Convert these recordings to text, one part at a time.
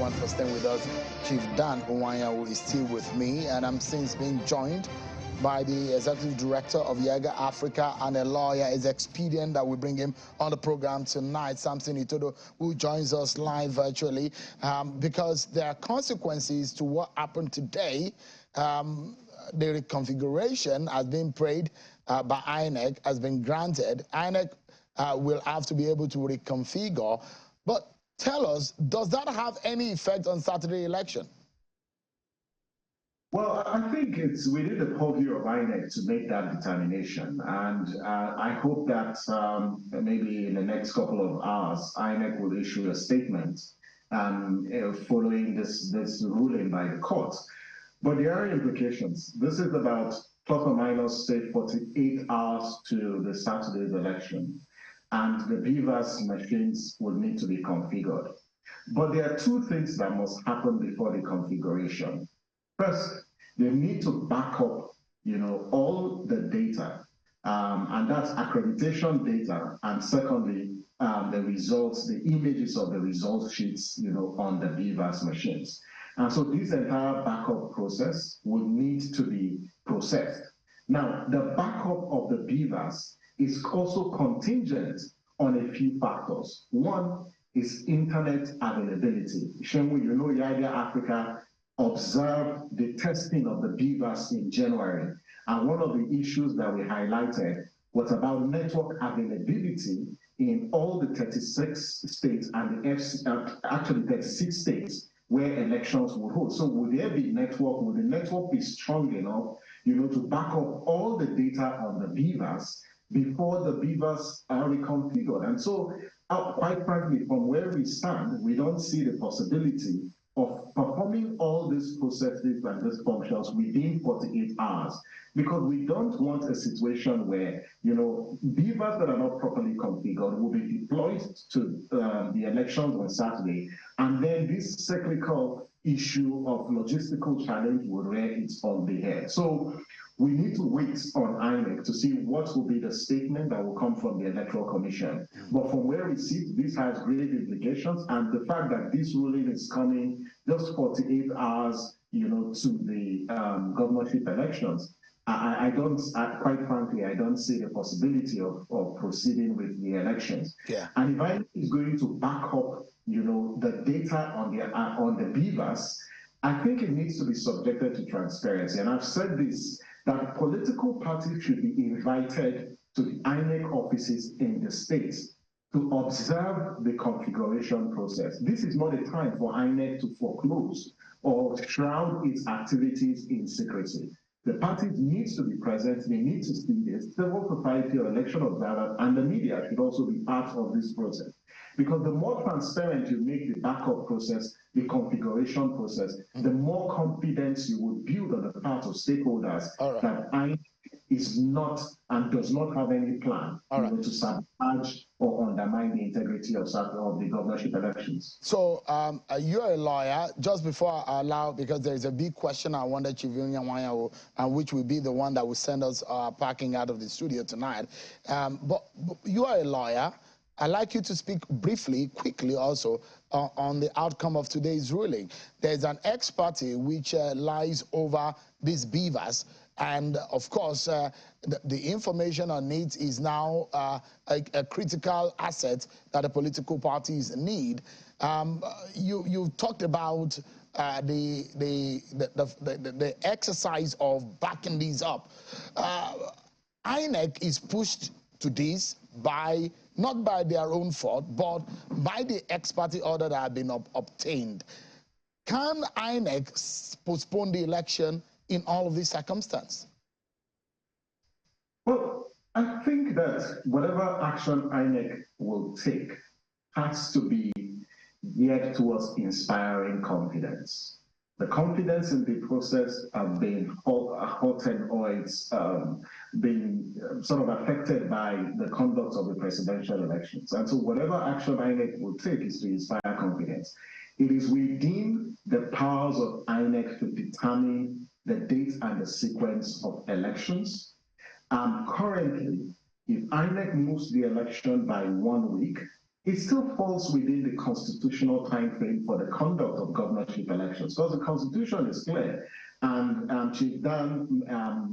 everyone for staying with us. Chief Dan Onwanyawu is still with me, and I'm since being joined by the Executive Director of Yaga Africa and a lawyer. It's expedient that we bring him on the program tonight, Samson Itodo, who joins us live virtually, because there are consequences to what happened today. The reconfiguration has been prayed by INEC, has been granted. INEC will have to be able to reconfigure. But tell us, does that have any effect on Saturday election? Well, I think it's within the purview of INEC to make that determination. And I hope that maybe in the next couple of hours, INEC will issue a statement following this ruling by the court. But there are implications. This is about plus or minus, say, 48 hours to the Saturday's election. And the BVAS machines would need to be configured. But there are two things that must happen before the configuration. First, they need to back up, all the data, and that's accreditation data. And secondly, the results, the images of the results sheets, on the BVAS machines. And so this entire backup process will need to be processed. Now, the backup of the BVAS is also contingent on a few factors. One is internet availability. Shemu, Yaga Africa observed the testing of the BVAS in January. And one of the issues that we highlighted was about network availability in all the 36 states and actually 36 states where elections would hold. So would there be network, would the network be strong enough, to back up all the data on the BVAS before the BVAS are reconfigured? And so, quite frankly, from where we stand, we don't see the possibility of performing all these processes and these functions within 48 hours, because we don't want a situation where, BVAS that are not properly configured will be deployed to the elections on Saturday, and then this cyclical issue of logistical challenge will rear its ugly head. So we need to wait on INEC to see what will be the statement that will come from the Electoral Commission. But from where we sit, this has grave implications, and the fact that this ruling is coming just 48 hours, to the governorship elections, quite frankly, I don't see the possibility of proceeding with the elections. Yeah. And if INEC is going to back up, the data on the BVAS, I think it needs to be subjected to transparency. And I've said this, that political parties should be invited to the INEC offices in the states to observe the configuration process. This is not a time for INEC to foreclose or shroud its activities in secrecy. The parties need to be present, they need to see this. Civil society or election observers and the media should also be part of this process. Because the more transparent you make the backup process, the configuration process, the more confidence you will build on the part of stakeholders that INEC is not and does not have any plan to sabotage or undermine the integrity of the governorship elections. So you're a lawyer. Just before I allow, because there is a big question I wanted Chief Onwanyawu, and which will be the one that will send us packing out of the studio tonight. But you are a lawyer. I'd like you to speak briefly, quickly also, on the outcome of today's ruling. There's an ex-party which lies over this BVAS, and of course, the information on it is now a critical asset that the political parties need. You talked about the exercise of backing these up. INEC is pushed to this by, not by their own fault, but by the ex-party order that have been obtained. Can INEC postpone the election in all of these circumstances? Well, I think that whatever action INEC will take has to be geared towards inspiring confidence. The confidence in the process have been halted, or it's been sort of affected by the conduct of the presidential elections. And so whatever action INEC will take is to inspire confidence. It is within the powers of INEC to determine the date and the sequence of elections. Currently, if INEC moves the election by 1 week, it still falls within the constitutional time frame for the conduct of governorship elections, because the Constitution is clear. And Chief Dan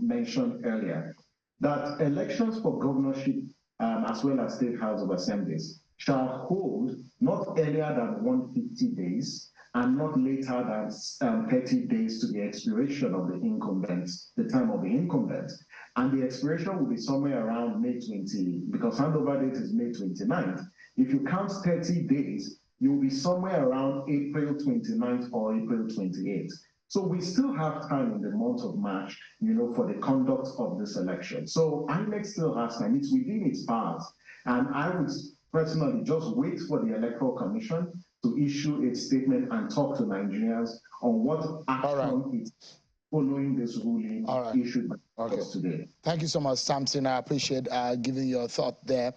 mentioned earlier that elections for governorship as well as State House of Assemblies shall hold not earlier than 150 days and not later than 30 days to the expiration of the incumbent, the time of the incumbent. And the expiration will be somewhere around May 20, because handover date is May 29th. If you count 30 days, you'll be somewhere around April 29th or April 28th. So we still have time in the month of March, for the conduct of this election. So INEC still has time. It's within its powers. And I would personally just wait for the Electoral Commission to issue its statement and talk to Nigerians on what action is following this ruling issued by us today. Thank you so much, Samson. I appreciate giving your thought there.